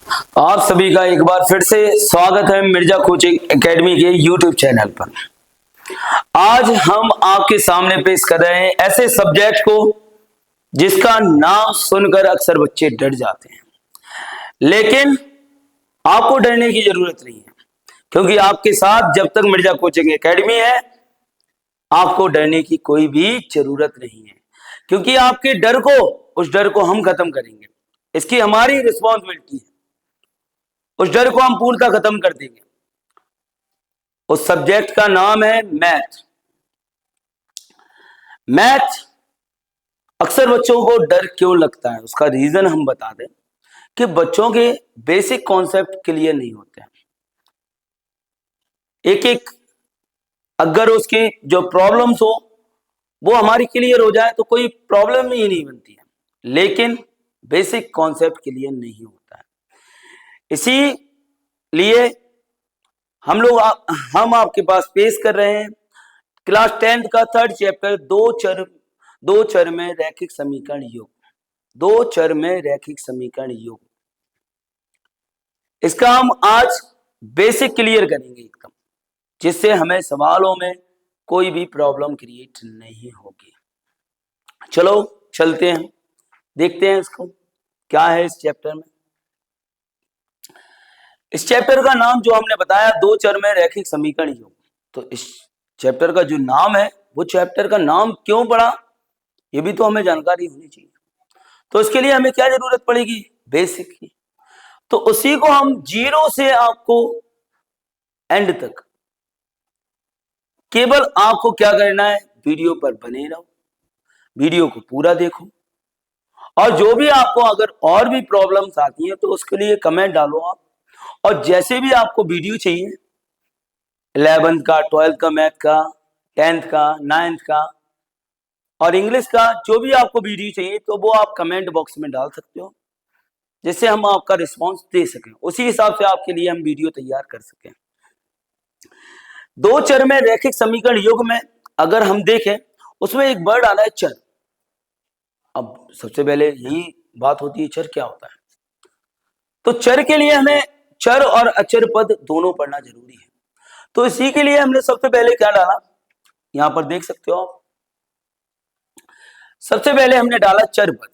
आप सभी का एक बार फिर से स्वागत है मिर्जा कोचिंग एकेडमी के यूट्यूब चैनल पर। आज हम आपके सामने पेश कर रहे हैं ऐसे सब्जेक्ट को जिसका नाम सुनकर अक्सर बच्चे डर जाते हैं, लेकिन आपको डरने की जरूरत नहीं है, क्योंकि आपके साथ जब तक मिर्जा कोचिंग एकेडमी है आपको डरने की कोई भी जरूरत नहीं है, क्योंकि आपके डर को उस डर को हम खत्म करेंगे। इसकी हमारी रिस्पॉन्सिबिलिटी है, उस डर को हम पूर्णतः खत्म कर देंगे। उस सब्जेक्ट का नाम है मैथ। मैथ अक्सर बच्चों को डर क्यों लगता है, उसका रीजन हम बता दें कि बच्चों के बेसिक कॉन्सेप्ट क्लियर नहीं होते हैं। एक एक अगर उसकी जो प्रॉब्लम्स हो वो हमारी क्लियर हो जाए तो कोई प्रॉब्लम ही नहीं बनती है, लेकिन बेसिक कॉन्सेप्ट क्लियर नहीं होता है। इसीलिए हम आपके पास पेश कर रहे हैं क्लास 10th का 3rd चैप्टर दो चर में रैखिक समीकरण योग। दो चर में रैखिक समीकरण योग, इसका हम आज बेसिक क्लियर करेंगे एकदम, जिससे हमें सवालों में कोई भी प्रॉब्लम क्रिएट नहीं होगी। चलो चलते हैं, देखते हैं इसको क्या है इस चैप्टर में। इस चैप्टर का नाम जो हमने बताया दो चर में रैखिक समीकरण योग, तो इस चैप्टर का जो नाम है वो चैप्टर का नाम क्यों पड़ा ये भी तो हमें जानकारी होनी चाहिए। तो इसके लिए हमें क्या जरूरत पड़ेगी, बेसिक की। तो उसी को हम जीरो से आपको एंड तक, केवल आपको क्या करना है, वीडियो पर बने रहो, वीडियो को पूरा देखो, और जो भी आपको अगर और भी प्रॉब्लम्स आती हैं तो उसके लिए कमेंट डालो आप। और जैसे भी आपको वीडियो चाहिए 11th का, 12th का मैथ का, 10th का, 9th का और इंग्लिश का, जो भी आपको वीडियो चाहिए तो वो आप कमेंट बॉक्स में डाल सकते हो, जिससे हम आपका रिस्पांस दे सकें। उसी हिसाब से आपके लिए हम वीडियो तैयार कर सकें। दो चर में रैखिक समीकरण योग में अगर हम देखें उसमें एक वर्ड आना है चर। अब सबसे पहले यही बात होती है चर क्या होता है। तो चर के लिए हमें चर और अचर पद दोनों पढ़ना जरूरी है। तो इसी के लिए हमने सबसे पहले क्या डाला, यहां पर देख सकते हो आप, सबसे पहले हमने डाला चर पद।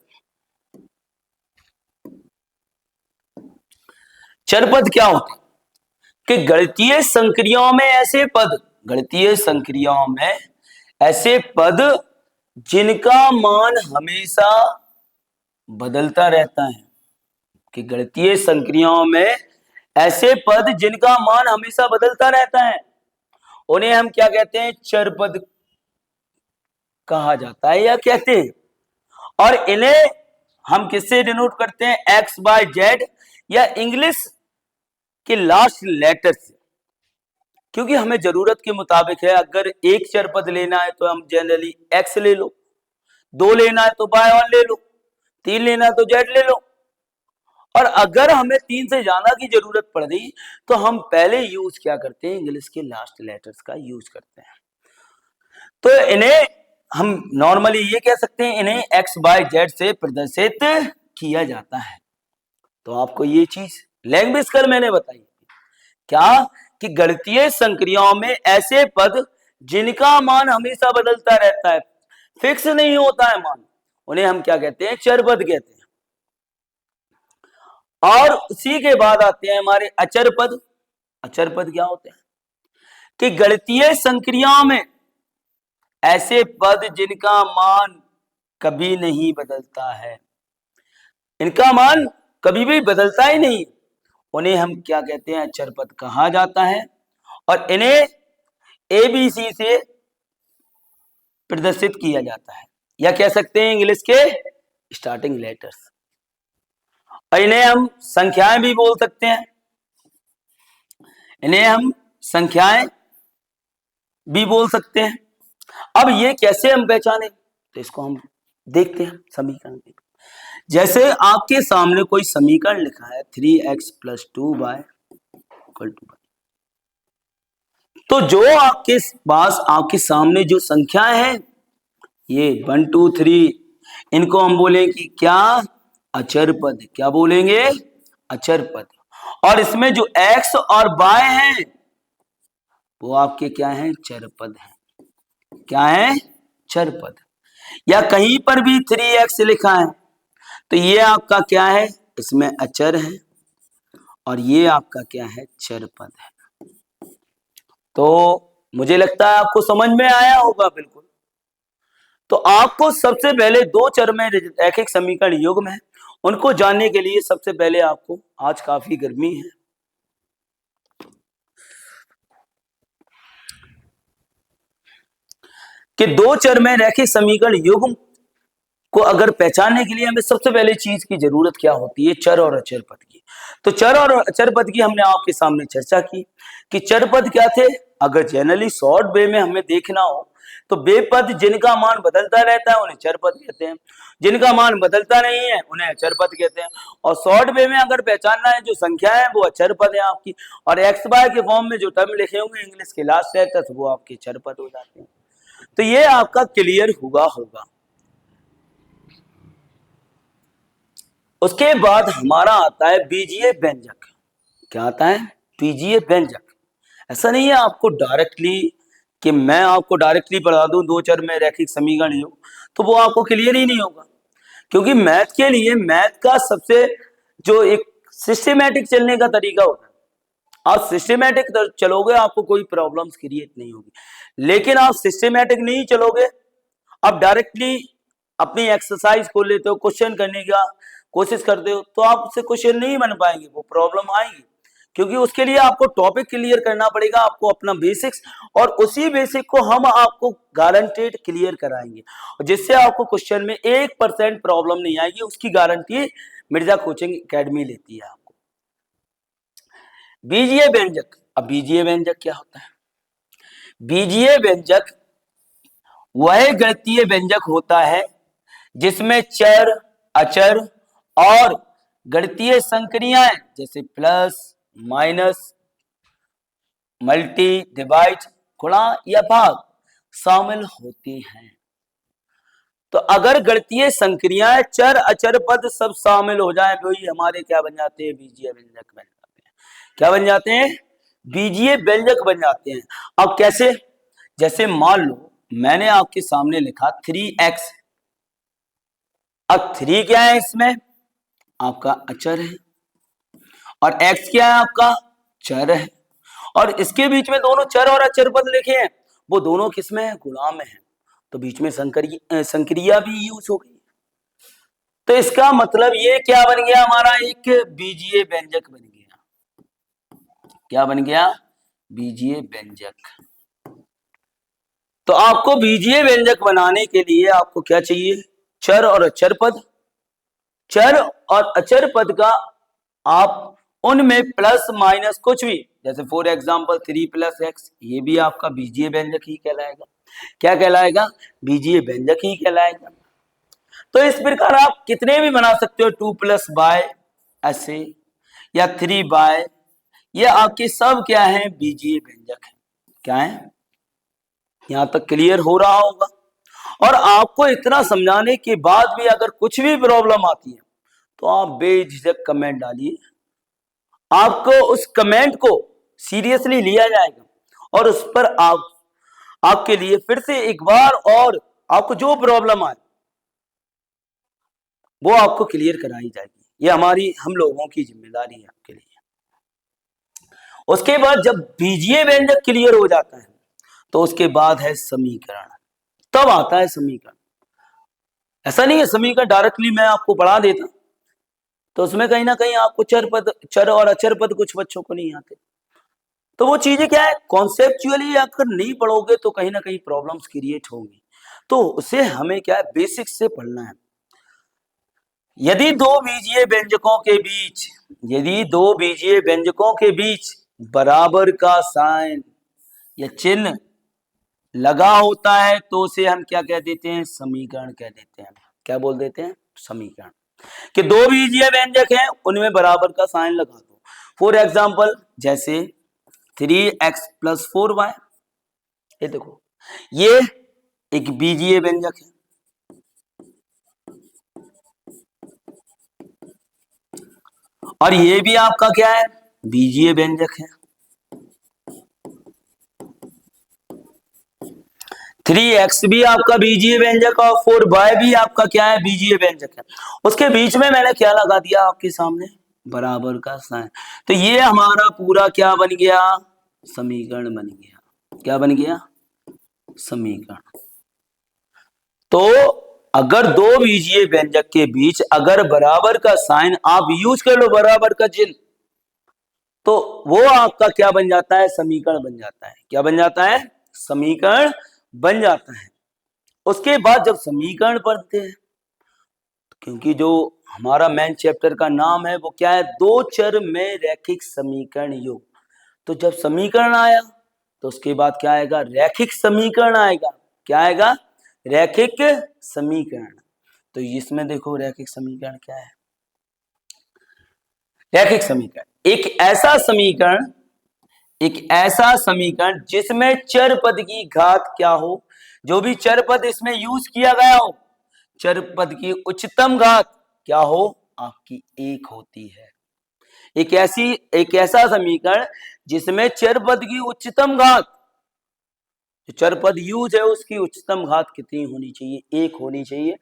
चर पद क्या होता है कि गणितीय संक्रियाओं में ऐसे पद, गणितीय संक्रियाओं में ऐसे पद जिनका मान हमेशा बदलता रहता है, कि गणितीय संक्रियाओं में ऐसे पद जिनका मान हमेशा बदलता रहता है, उन्हें हम क्या कहते हैं, चर पद कहा जाता है या कहते हैं। और इन्हें हम किससे डिनोट करते हैं, एक्स बाय जेड या इंग्लिश के लास्ट लेटर से, क्योंकि हमें जरूरत के मुताबिक है। अगर एक चर पद लेना है तो हम जनरली एक्स ले लो, दो लेना है तो बाय वन ले लो, तीन लेना है तो जेड ले लो, और अगर हमें तीन से ज्यादा की जरूरत पड़ रही तो हम पहले यूज क्या करते हैं, इंग्लिश के लास्ट लेटर्स का यूज करते हैं। तो इन्हें हम नॉर्मली ये कह सकते हैं, इन्हें एक्स बाय जेड से प्रदर्शित किया जाता है। तो आपको ये चीज लैंग्वेज कल मैंने बताई क्या, कि गणितीय संक्रियाओं में ऐसे पद जिनका मान हमेशा बदलता रहता है, फिक्स नहीं होता है मान, उन्हें हम क्या कहते हैं, चर पद कहते हैं। और उसी के बाद आते हैं हमारे अचर पद। अचर पद क्या होते हैं कि गणितीय संक्रियाओं में ऐसे पद जिनका मान कभी नहीं बदलता है, इनका मान कभी भी बदलता ही नहीं, उन्हें हम क्या कहते हैं, अचर पद कहा जाता है। और इन्हें एबीसी से प्रदर्शित किया जाता है, या कह सकते हैं इंग्लिश के स्टार्टिंग लेटर्स। और इन्हें हम संख्याएं भी बोल सकते हैं, इन्हें हम संख्याएं भी बोल सकते हैं। अब ये कैसे हम पहचाने, तो इसको हम देखते हैं समीकरण। जैसे आपके सामने कोई समीकरण लिखा है 3x + 2y = 1, तो जो आपके पास आपके सामने जो संख्याएं हैं ये 1 2 3, इनको हम बोलेंगे क्या, अचर पद। क्या बोलेंगे, अचर पद, और इसमें जो x और y है वो आपके क्या है, चर पद है। क्या है, चर पद। या कहीं पर भी 3x लिखा है तो ये आपका क्या है, इसमें अचर है, और ये आपका क्या है, चर पद है। तो मुझे लगता है आपको समझ में आया होगा बिल्कुल। तो आपको सबसे पहले दो चर में रैखिक समीकरण युग्म है, उनको जानने के लिए सबसे पहले आपको, आज काफी गर्मी है, कि दो चर में रैखिक समीकरण युग्म को अगर पहचानने के लिए हमें सबसे पहले चीज की जरूरत क्या होती है, चर और अचर पद की। तो चर और अचर पद की हमने आपके सामने चर्चा की कि चर पद क्या थे। अगर जनरली शॉर्ट वे में हमें देखना हो तो वे पद जिनका मान बदलता रहता है उन्हें चर पद कहते हैं, जिनका मान बदलता नहीं है उन्हें अचर पद कहते हैं। और शॉर्ट वे में अगर पहचानना है जो संख्या है वो अचर पद है आपकी, और एक्स वाई के फॉर्म में जो टर्म लिखे होंगे इंग्लिश के लास्ट तक वो आपके चर पद हो जाते हैं। तो ये आपका क्लियर होगा। उसके बाद हमारा आता है बीजीय व्यंजक। क्या आता है, बीजीय व्यंजक। ऐसा नहीं है आपको डायरेक्टली कि मैं आपको डायरेक्टली पढ़ा दूं दो चर में रैखिक समीकरण हो तो वो आपको क्लियर ही नहीं होगा, क्योंकि मैथ के लिए मैथ का सबसे जो एक सिस्टमेटिक चलने का तरीका होता है। आप सिस्टमेटिक चलोगे आपको कोई प्रॉब्लम्स क्रिएट नहीं होगी, लेकिन आप सिस्टमेटिक नहीं चलोगे, आप डायरेक्टली अपनी एक्सरसाइज खोल लेते हो, क्वेश्चन करने का कोशिश करते हो, तो आपसे क्वेश्चन नहीं बन पाएंगे, वो प्रॉब्लम आएगी। क्योंकि उसके लिए आपको टॉपिक क्लियर करना पड़ेगा, आपको अपना बेसिक्स, और उसी बेसिक को हम आपको गारंटेड क्लियर कराएंगे, जिससे आपको क्वेश्चन में 1% प्रॉब्लम नहीं आएगी। उसकी गारंटी मिर्जा कोचिंग एकेडमी लेती है आपको। बीजीय व्यंजक। अब बीजीय व्यंजक क्या होता है, बीजीय व्यंजक वह गणितीय व्यंजक होता है जिसमें चर, अचर और गणितीय संक्रियाएं जैसे प्लस, माइनस, मल्टी, डिवाइड, गुणा या भाग शामिल होती हैं। तो अगर गणितीय संक्रियाएं, चर, अचर पद सब शामिल हो जाए तो ही हमारे क्या बन जाते हैं, बीजीय व्यंजक बन जाते हैं। क्या बन जाते हैं, बीजीय व्यंजक बन जाते हैं। अब कैसे, जैसे मान लो मैंने आपके सामने लिखा 3x। अब 3 क्या है, इसमें आपका अचर है, और x क्या है, आपका चर है, और इसके बीच में दोनों चर और अचर पद लिखे हैं, वो दोनों किसमें है, गुणा में है, तो बीच में संक्रिया भी यूज हो गई। तो इसका मतलब ये क्या बन गया, हमारा एक बीजीय व्यंजक बन गया। क्या बन गया, बीजीय व्यंजक। तो आपको बीजीय व्यंजक बनाने के लिए आपको क्या चाहिए, चर और अचर पद। चर और अचर पद का आप उनमें प्लस माइनस कुछ भी, जैसे फॉर एग्जांपल 3 + x, ये भी आपका बीजीय व्यंजक ही कहलाएगा। क्या कहलाएगा, बीजीय व्यंजक ही कहलाएगा। तो इस प्रकार आप कितने भी बना सकते हो, 2 + y ऐसे, या 3y, ये आपके सब क्या है, बीजीय व्यंजक है। क्या है, यहां तक क्लियर हो रहा होगा। और आपको इतना समझाने के बाद भी अगर कुछ भी प्रॉब्लम आती है तो आप बेझिझक कमेंट डालिए, आपको उस कमेंट को सीरियसली लिया जाएगा, और उस पर आपके लिए फिर से एक बार और आपको जो प्रॉब्लम आए वो आपको क्लियर कराई जाएगी। ये हम लोगों की जिम्मेदारी है आपके लिए। उसके बाद जब बीजीय व्यंजक क्लियर हो जाता है तो उसके बाद है समीकरण, तब आता है समीकरण। ऐसा नहीं है समीकरण डायरेक्टली मैं आपको पढ़ा देता, तो उसमें कहीं ना कहीं आपको चर और अचर पद कुछ बच्चों को नहीं आते। तो वो चीजें क्या है, कॉन्सेप्चुअली अगर नहीं पढ़ोगे तो कहीं ना कहीं प्रॉब्लम्स क्रिएट होंगी। तो उसे हमें क्या है, बेसिक्स से पढ़ना है। यदि दो बीजीय व्यंजकों के बीच बराबर का साइन या चिन्ह लगा होता है तो उसे हम क्या कह देते हैं, समीकरण कह देते हैं। क्या बोल देते हैं, समीकरण। कि दो बीजीय व्यंजक हैं उनमें बराबर का साइन लगा दो। फॉर एग्जांपल जैसे 3x + 4y, ये देखो ये एक बीजीय व्यंजक है। और ये भी आपका क्या है, बीजीय व्यंजक है। 3x भी आपका बीजीय व्यंजक और 4y भी आपका क्या है, बीजीय व्यंजक है। उसके बीच में मैंने क्या लगा दिया आपके सामने, बराबर का साइन। तो ये हमारा पूरा क्या बन गया, समीकरण बन गया। क्या बन गया, समीकरण। तो अगर दो बीजीय व्यंजक के बीच अगर बराबर का साइन आप यूज कर लो, बराबर का चिन्ह, तो वो आपका क्या बन जाता है, समीकरण बन जाता है। क्या बन जाता है, समीकरण बन जाता है। उसके बाद जब समीकरण पढ़ते हैं, क्योंकि जो हमारा मेन चैप्टर का नाम है वो क्या है, दो चर में रैखिक समीकरण योग। तो जब समीकरण आया तो उसके बाद क्या आएगा, रैखिक समीकरण आएगा। क्या आएगा, रैखिक समीकरण। तो इसमें देखो रैखिक समीकरण क्या है, रैखिक समीकरण एक ऐसा समीकरण जिसमें चर पद की घात क्या हो, जो भी चर पद इसमें यूज किया गया हो, चर पद की उच्चतम घात क्या हो, आपकी एक होती है। एक ऐसा समीकरण जिसमें चर पद की उच्चतम घात, जो चर पद यूज है उसकी उच्चतम घात कितनी होनी चाहिए, एक होनी चाहिए।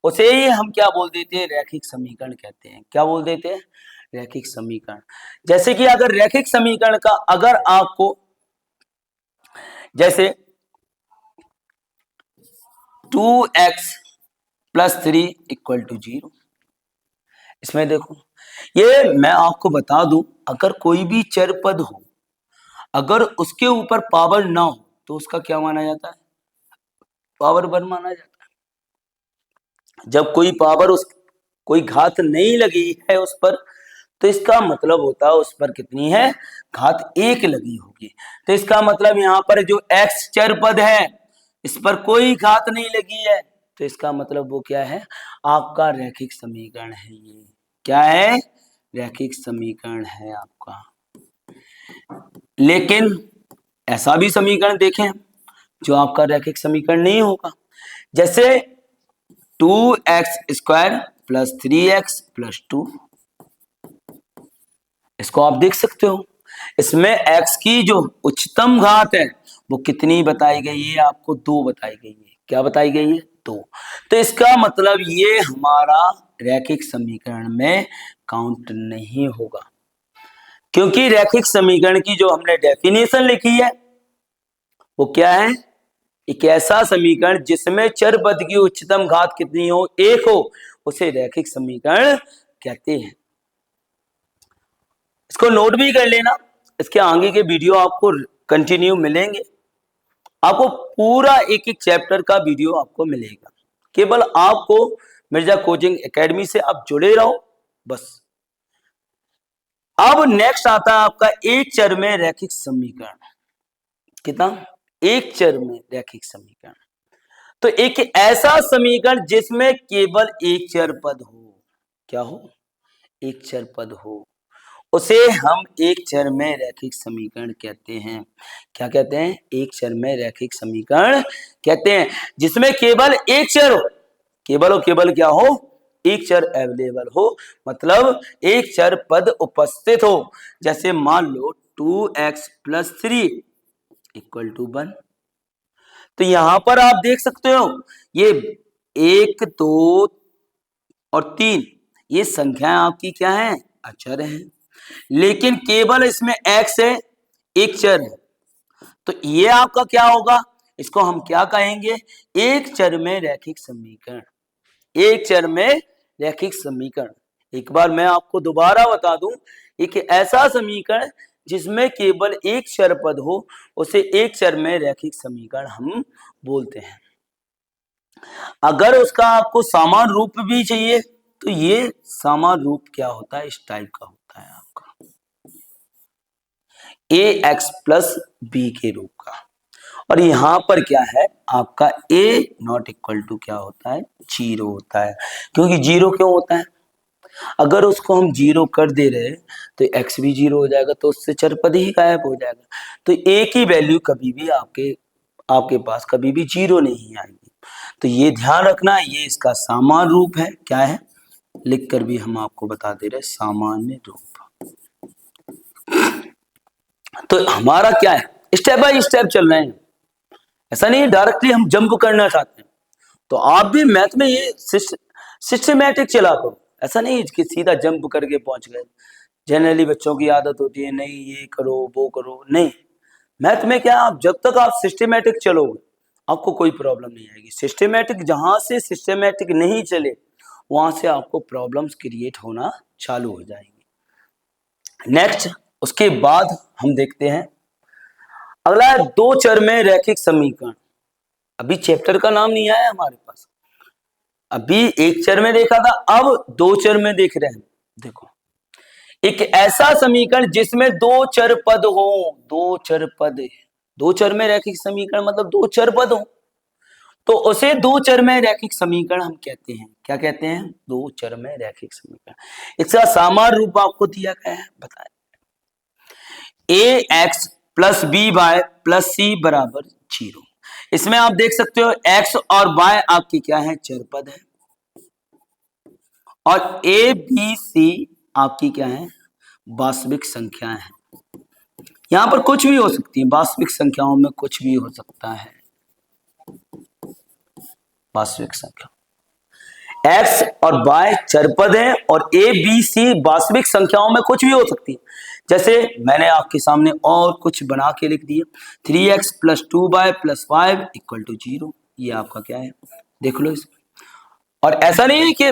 उसे ही हम क्या बोल देते हैं, रैखिक समीकरण कहते हैं। क्या बोल देते हैं, रैखिक समीकरण। जैसे कि अगर रैखिक समीकरण का अगर आपको जैसे 2x + 3 = 0, इसमें देखो ये मैं आपको बता दूं, अगर कोई भी चर पद हो, अगर उसके ऊपर पावर ना हो तो उसका क्या माना जाता है, पावर 1 माना जाता है। जब कोई पावर कोई घात नहीं लगी है उस पर, तो इसका मतलब होता है उस पर कितनी है, घात 1 लगी होगी। तो इसका मतलब यहाँ पर जो x चर पद है इस पर कोई घात नहीं लगी है, तो इसका मतलब वो क्या है, आपका रैखिक समीकरण है। ये क्या है, रैखिक समीकरण है आपका। लेकिन ऐसा भी समीकरण देखें जो आपका रैखिक समीकरण नहीं होगा, जैसे 2x² + 3x + 2। इसको आप देख सकते हो, इसमें x की जो उच्चतम घात है वो कितनी बताई गई है, आपको 2 बताई गई है। क्या बताई गई है, 2। तो इसका मतलब ये हमारा रैखिक समीकरण में काउंट नहीं होगा, क्योंकि रैखिक समीकरण की जो हमने डेफिनेशन लिखी है वो क्या है, एक ऐसा समीकरण जिसमें चर पद की उच्चतम घात कितनी हो, 1 हो, उसे रैखिक समीकरण कहते हैं। इसको नोट भी कर लेना, इसके आगे के वीडियो आपको कंटिन्यू मिलेंगे। आपको पूरा एक एक चैप्टर का वीडियो आपको मिलेगा, केवल आपको मिर्जा कोचिंग एकेडमी से आप जुड़े रहो बस। अब नेक्स्ट आता है आपका एक चर में रैखिक समीकरण। कितना, एक चर में रैखिक समीकरण। तो एक ऐसा समीकरण जिसमें केवल एक चर पद हो। क्या हो, एक चर पद हो, उसे हम एक चर में रैखिक समीकरण कहते हैं। क्या कहते हैं, एक चर में रैखिक समीकरण कहते हैं, जिसमें केवल एक चर हो, केवल क्या हो, एक चर अवेलेबल हो, मतलब एक चर पद उपस्थित हो। जैसे मान लो 2x + 3 = 1। तो यहां पर आप देख सकते हो ये 1, 2 और 3 ये संख्याएं आपकी क्या है, अचर है। लेकिन केवल इसमें x है, एक चर है, तो ये आपका क्या होगा, इसको हम क्या कहेंगे, एक चर में रैखिक समीकरण। एक चर में रैखिक समीकरण। एक बार मैं आपको दोबारा बता दूं, एक ऐसा समीकरण जिसमें केवल एक चर पद हो, उसे एक चर में रैखिक समीकरण हम बोलते हैं। अगर उसका आपको समान रूप भी चाहिए तो ये समान रूप क्या होता है, इस टाइप का होता है आपका ax + b के रूप का। और यहां पर क्या है आपका a ≠ क्या होता है, 0 होता है। क्योंकि 0 क्यों होता है, अगर उसको हम 0 कर दे रहे तो x भी 0 हो जाएगा, तो उससे चर पद ही गायब हो जाएगा। तो a की वैल्यू कभी भी आपके पास कभी भी 0 नहीं आएगी। तो ये ध्यान रखना, ये इसका समान रूप है। क्या है, लिखकर भी हम आपको बता दे रहे सामान्य रूप। तो हमारा क्या है, स्टेप बाय स्टेप चल रहे हैं, ऐसा नहीं डायरेक्टली हम जंप करना चाहते हैं। तो आप भी मैथ में ये सिस्टमेटिक चला करो, ऐसा नहीं कि सीधा जंप करके पहुंच गए। जनरली बच्चों की आदत होती है नहीं ये करो वो करो, नहीं, मैथ में क्या, आप जब तक आप सिस्टमेटिक चलोगे आपको कोई प्रॉब्लम नहीं आएगी। सिस्टमेटिक जहां से सिस्टमेटिक नहीं चले वहां से आपको प्रॉब्लम्स क्रिएट होना चालू हो जाएंगी। नेक्स्ट, उसके बाद हम देखते हैं अगला है दो चर में रैखिक समीकरण। अभी चैप्टर का नाम नहीं आया हमारे पास, अभी एक चर में देखा था, अब दो चर में देख रहे हैं। देखो, एक ऐसा समीकरण जिसमें दो चर पद हो, दो चर पद, दो चर में रैखिक समीकरण मतलब दो चर पद हो, तो उसे दो चर में रैखिक समीकरण हम कहते हैं। क्या कहते हैं? दो चर में रैखिक समीकरण। इसका सामान्य रूप आपको दिया गया है, बताए A X plus B Y plus C बराबर 0। इसमें आप देख सकते हो x और y आपकी क्या है, चर पद है, और ए बी सी आपकी क्या है, वास्तविक संख्याएं हैं। यहां पर कुछ भी हो सकती है, वास्तविक संख्याओं में कुछ भी हो सकता है। वास्तविक संख्या x और y चर पद है और a b c वास्तविक संख्याओं में कुछ भी हो सकती है। जैसे मैंने आपके सामने और कुछ बना के लिख दिया, 3x plus 2y plus 5 equal to 0। ये आपका क्या है, देख लो इसमें। और ऐसा नहीं है कि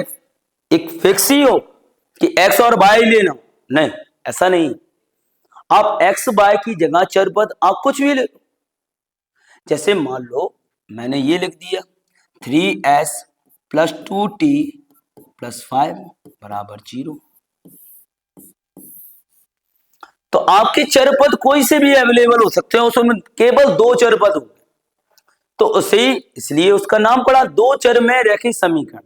एक फिक्स ही हो कि x और y लेना, नहीं, ऐसा नहीं। आप x y की जगह चर पद आप कुछ भी ले लो। जैसे मान लो मैंने ये लिख दिया 3s प्लस 2t प्लस 5 बराबर 0। तो आपके चर पद कोई से भी अवेलेबल हो सकते हैं, उसमें केवल दो चर पद होंगे, तो उसे इसलिए उसका नाम पड़ा दो चर में रैखिक समीकरण।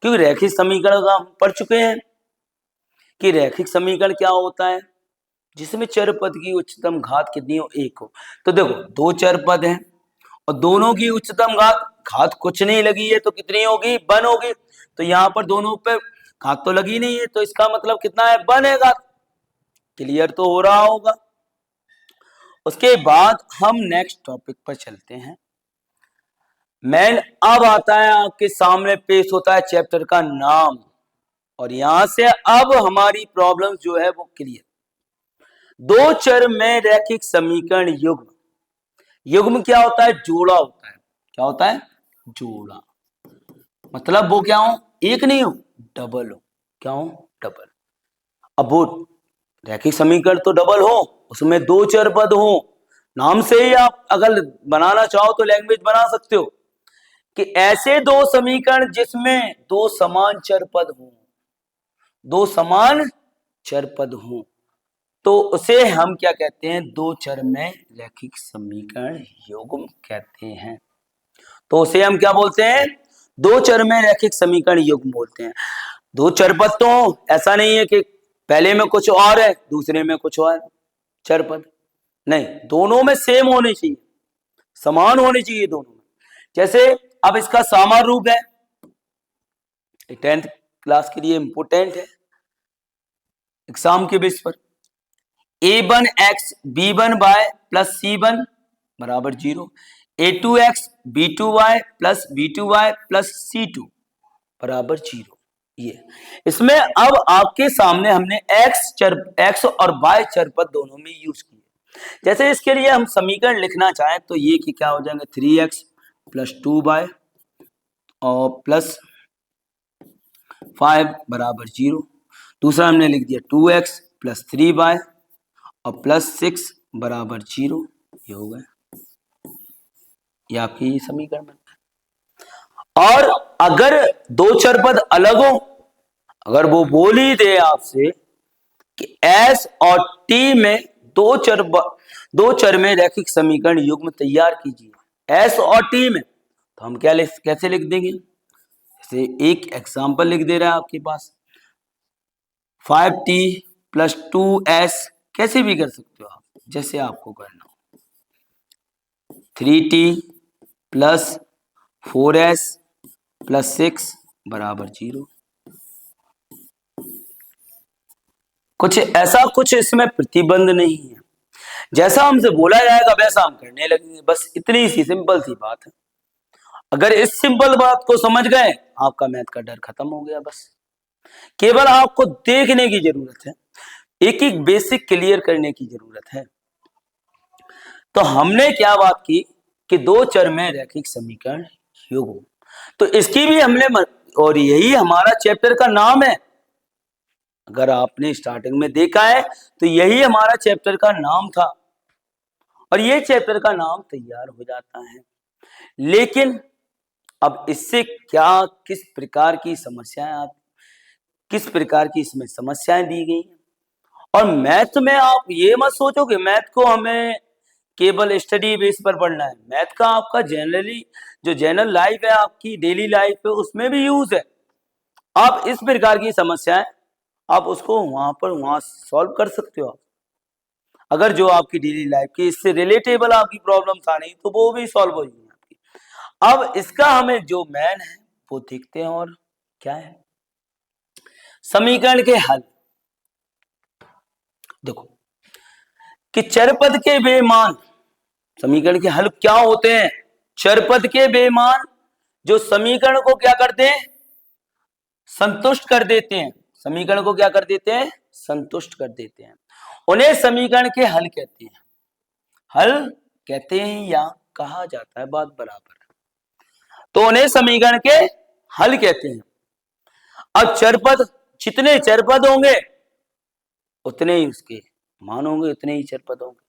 क्योंकि रैखिक समीकरण का हम पढ़ चुके हैं कि रैखिक समीकरण क्या होता है, जिसमें चर पद की उच्चतम घात कितनी हो, एक हो। तो देखो दो चर पद हैं और दोनों की उच्चतम घात कुछ नहीं लगी है, तो कितनी होगी, 1 होगी। तो यहां पर दोनों पे घात तो लगी नहीं है, तो इसका मतलब कितना है, 1 है घात। क्लियर तो हो रहा होगा। उसके बाद हम नेक्स्ट टॉपिक पर चलते हैं। मैन अब आता है आपके सामने, पेश होता है चैप्टर का नाम, और यहां से अब हमारी प्रॉब्लम जो है वो क्लियर। दो चर में रैखिक समीकरण युग्म। युग्म क्या होता है, जोड़ा होता है। क्या होता है, जोड़ा। मतलब वो क्या हो, एक नहीं हो, डबल हो। क्या हो, डबल। अब वो रैखिक समीकरण तो डबल हो, उसमें दो चर पद हो। नाम से ही आप अगर बनाना चाहो तो लैंग्वेज बना सकते हो कि ऐसे दो समीकरण जिसमें दो समान चर पद हो, दो समान चर पद हो, तो उसे हम क्या कहते हैं, दो चर में रैखिक समीकरण युग्म कहते हैं। तो उसे हम क्या बोलते हैं, दो चर में रैखिक समीकरण युग्म बोलते हैं। दो चर पद तो ऐसा नहीं है कि पहले में कुछ और है दूसरे में कुछ और चर पद, नहीं, दोनों में सेम होने चाहिए, समान होने चाहिए दोनों में। जैसे अब इसका सामान्य रूप है, 10th क्लास के लिए इंपोर्टेंट है एग्जाम के बेस पर। a1x b1y प्लस c1 बराबर 0, a2x b2y plus b2y plus c2 बराबर 0। ये इसमें अब आपके सामने हमने x और y चर पद दोनों में यूज किए। जैसे इसके लिए हम समीकरण लिखना चाहें तो ये कि क्या हो जाएंगे, 3x प्लस 2y और प्लस 5 बराबर 0। दूसरा हमने लिख दिया 2x प्लस 3y और प्लस 6 बराबर 0। ये हो गया, ये आपकी ये समीकरण बनता है। और अगर दो चर पद अलग हो, अगर वो बोल ही दे आपसे कि s और t में दो चर में रैखिक समीकरण युग्म तैयार कीजिए, s और t में, तो हम क्या कैसे लिख देंगे, जैसे एक एग्जांपल लिख दे रहा है आपके पास 5t प्लस 2s, कैसे भी कर सकते हो आप, जैसे आपको करना हो। 3t प्लस 4s प्लस 6 बराबर 0। कुछ ऐसा कुछ इसमें प्रतिबंध नहीं है, जैसा हमसे बोला जाएगा वैसा हम करने लगेंगे, बस इतनी सी सिंपल सी बात है। अगर इस सिंपल बात को समझ गए आपका मैथ का डर खत्म हो गया। बस केवल आपको देखने की जरूरत है, एक एक बेसिक क्लियर करने की जरूरत है। तो हमने क्या बात की कि दो चर में रैखिक समीकरण युग्म, तो इसकी भी हमने और यही हमारा चैप्टर का नाम है। अगर आपने स्टार्टिंग में देखा है तो यही हमारा चैप्टर का नाम था और ये चैप्टर का नाम तैयार हो जाता है। लेकिन अब इससे क्या किस प्रकार की समस्याएं आती, किस प्रकार की इसमें समस्याएं दी गई हैं। और मैथ में आप ये मत सोचो कि मैथ को हमें केवल स्टडी बेस पर पढ़ना है। मैथ का आपका जनरली जो जनरल लाइफ है, आपकी डेली लाइफ है, उसमें भी यूज है। आप इस प्रकार की समस्याएं आप उसको वहां सॉल्व कर सकते हो। अगर जो आपकी डेली लाइफ की इससे रिलेटेबल आपकी प्रॉब्लम्स आ रही तो वो भी सॉल्व हो जाएगी आपकी। अब इसका हमें जो मैन है वो देखते हैं, और क्या है समीकरण के हल। देखो कि चरपद के बेमान, समीकरण के हल क्या होते हैं? चरपद के बेमान जो समीकरण को क्या करते हैं, संतुष्ट कर देते हैं। समीकरण को क्या कर देते हैं, संतुष्ट कर देते हैं। उन्हें समीकरण के हल कहते हैं। हल कहते हैं या कहा जाता है, बात बराबर है। तो उन्हें समीकरण के हल कहते हैं। अब चरपद, जितने चरपद होंगे उतने ही उसके मान होंगे, उतने ही चरपद होंगे।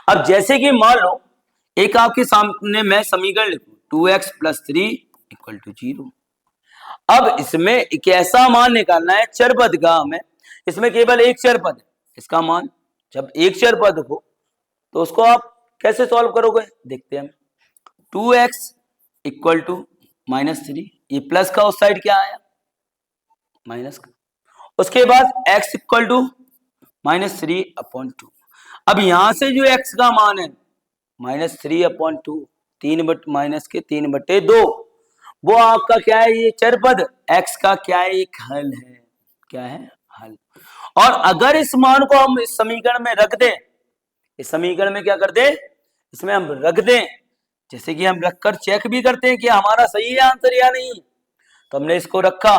अब जैसे कि मान लो एक आपके सामने मैं समीकरण लिखूं 2x + 3 = 0। अब इसमें एक ऐसा मान निकालना है चरपद का हमें, इसमें केवल एक चरपद है, इसका मान जब एक चरपद हो तो उसको आप कैसे सॉल्व करोगे, देखते हैं। 2x = -3, ये प्लस का उस साइड क्या आया, माइनस का। उसके बाद x = -3/2। अब यहां से जो x का मान है -3/2, 3/2, वो आपका क्या है, ये चरपद x का क्या है, एक हल है। क्या है, हल। और अगर इस मान को हम इस समीकरण में रख दें, इस समीकरण में क्या कर दें, इसमें हम रख दें, जैसे कि हम रखकर चेक भी करते हैं कि हमारा सही है आंसर या नहीं। तो हमने इसको रखा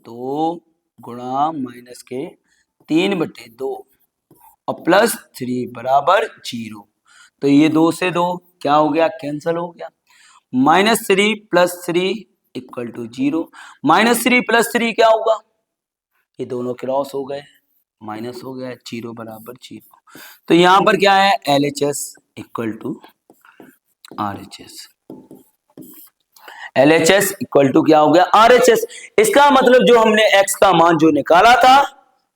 2 गुणा -3/2 और +3 = 0। तो ये 2 से 2 क्या हो गया, कैंसिल हो गया। -3 + 3 = 0। -3 + 3 क्या होगा, ये दोनों क्रॉस हो गए, माइनस हो गया, 0 = 0। तो यहां पर क्या है, LHS = RHS। LHS = क्या हो गया, RHS। इसका मतलब जो हमने x का मान जो निकाला था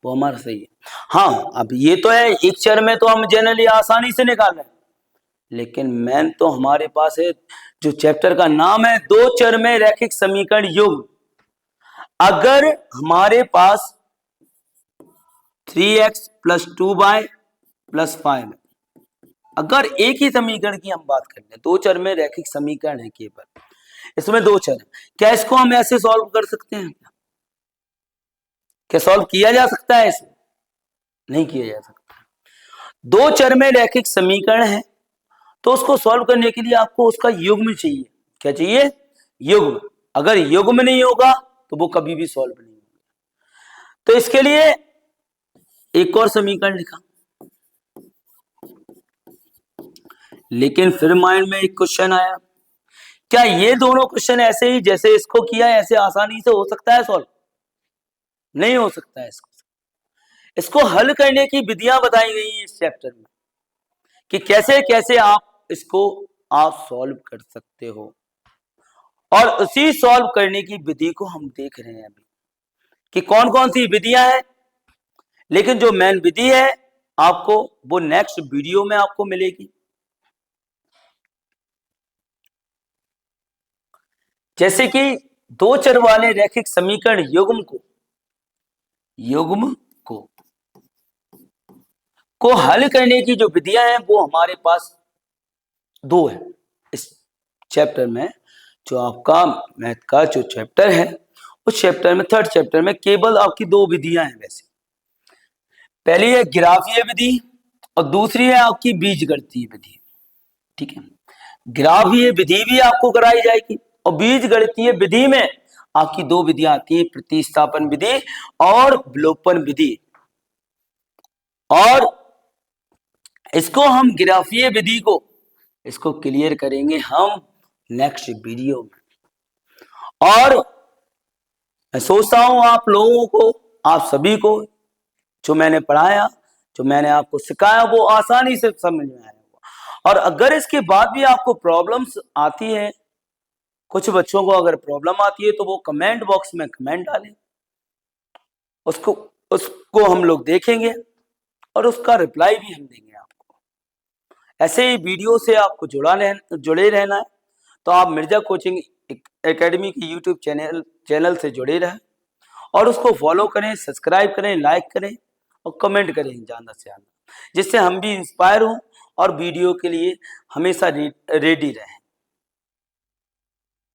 वो हमारा सही है। हाँ, अब ये तो है एक चर में तो हम जनरली आसानी से निकाल रहे हैं, लेकिन मेन तो हमारे पास है जो चैप्टर का नाम है दो चर में रैखिक समीकरण युग्म। अगर हमारे पास 3x + 2y + 5 है, अगर एक ही समीकरण की हम बात कर ले, दो चर में रैखिक समीकरण है केवल, इसमें दो चर है, क्या इसको हम ऐसे सॉल्व कर सकते हैं? क्या सॉल्व किया जा सकता है इसे? नहीं किया जा सकता। दो चर में रैखिक समीकरण है तो उसको सॉल्व करने के लिए आपको उसका युग्म चाहिए। क्या चाहिए, युग्म। अगर युग्म नहीं होगा तो वो कभी भी सॉल्व नहीं होगा। तो इसके लिए एक और समीकरण लिखा, लेकिन फिर माइंड में एक क्वेश्चन आया, क्या ये दोनों क्वेश्चन ऐसे ही जैसे इसको किया ऐसे आसानी से हो सकता है सॉल्व? नहीं हो सकता है। इसको हल करने की विधियां बताई गई हैं इस चैप्टर में कि कैसे कैसे आप इसको आप सॉल्व कर सकते हो, और उसी सॉल्व करने की विधि को हम देख रहे हैं अभी कि कौन कौन सी विधियां हैं। लेकिन जो मेन विधि है आपको वो नेक्स्ट वीडियो में आपको मिलेगी। जैसे कि दो चर वाले रैखिक समीकरण युग्म को हल करने की जो विधियां हैं वो हमारे पास दो है इस चैप्टर में। जो आपका मैथ का जो चैप्टर है उस चैप्टर में, थर्ड चैप्टर में केवल आपकी दो विधियां हैं। वैसे पहली है ग्राफीय विधि और दूसरी है आपकी बीजगणितीय विधि। ठीक है, ग्राफीय विधि भी आपको कराई जाएगी और बीजगणितीय विधि में आपकी दो विधियां आती है, प्रतिस्थापन विधि और विलोपन विधि। और इसको हम ग्राफीय विधि को इसको क्लियर करेंगे हम नेक्स्ट वीडियो में। और मैं सोचता हूं आप लोगों को, आप सभी को जो मैंने पढ़ाया, जो मैंने आपको सिखाया वो आसानी से समझ में आया होगा। और अगर इसके बाद भी आपको प्रॉब्लम्स आती है, कुछ बच्चों को अगर प्रॉब्लम आती है तो वो कमेंट बॉक्स में कमेंट डालें, उसको उसको हम लोग देखेंगे और उसका रिप्लाई भी हम देंगे आपको। ऐसे ही वीडियो से आपको जुड़े रहना है तो आप मिर्जा कोचिंग एकेडमी की यूट्यूब चैनल से जुड़े रहें और उसको फॉलो करें, सब्सक्राइब करें, लाइक करें और कमेंट करें ज़्यादा से ज़्यादा, जिससे हम भी इंस्पायर हों और वीडियो के लिए हमेशा रेडी रहें।